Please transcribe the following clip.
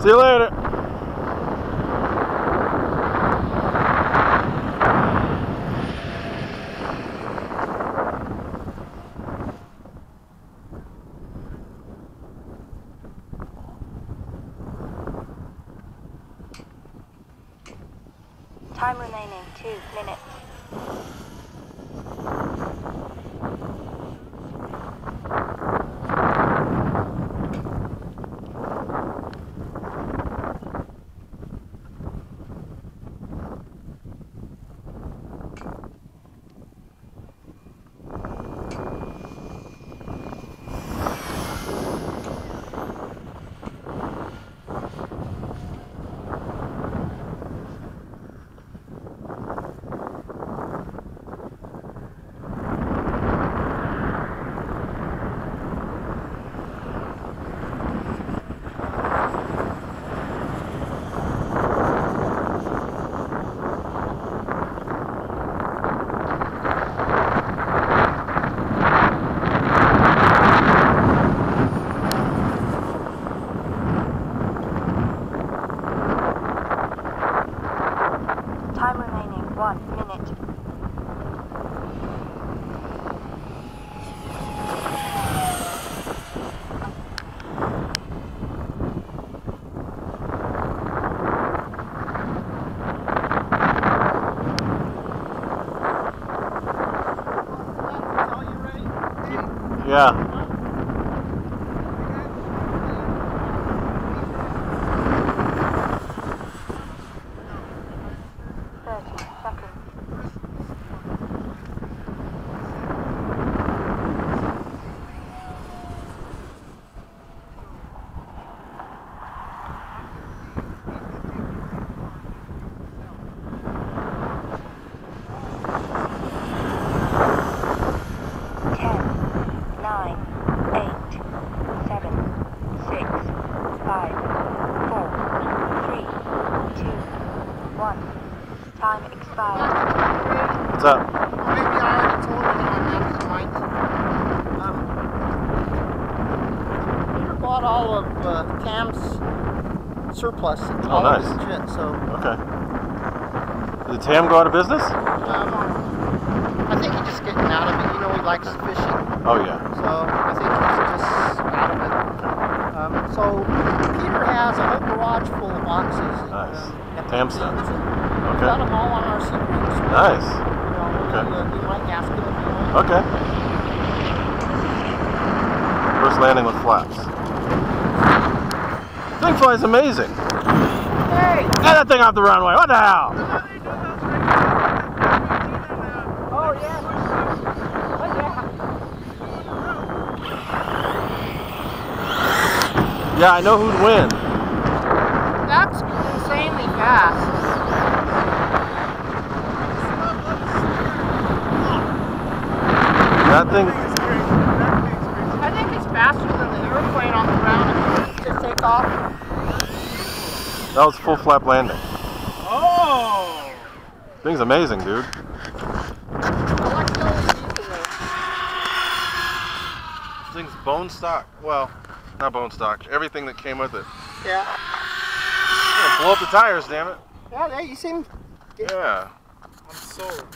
See you later. Time remaining 2 minutes. Time remaining 1 minute. Yeah. Time expired. What's up? Maybe I already told you that I'm after the mic. Peter bought all of Tam's surplus. All nice. of his shit, so. Okay. Did Tam go out of business? I think he's just getting out of it. You know, he likes fishing. Oh, yeah. So I think he's just out of it. So Peter has a whole garage full of boxes. Nice. And, Tam stuff. We Okay. got them all on our secrets. Nice. You know, Okay. you might ask him if you want. Okay. First landing with flaps. Thing flies amazing. Hey! Get that thing off the runway. What the hell? Oh, yeah. Oh, yeah. Yeah, I know who'd win. That's insanely fast. That thing. I think it's faster than the airplane on the ground to take off. That was full flap landing. Oh! Thing's amazing, dude. I like the LFE today. This thing's bone stock. Well, not bone stock. Everything that came with it. Yeah. I'm gonna blow up the tires, damn it. Yeah, you seem... Yeah. I'm sold.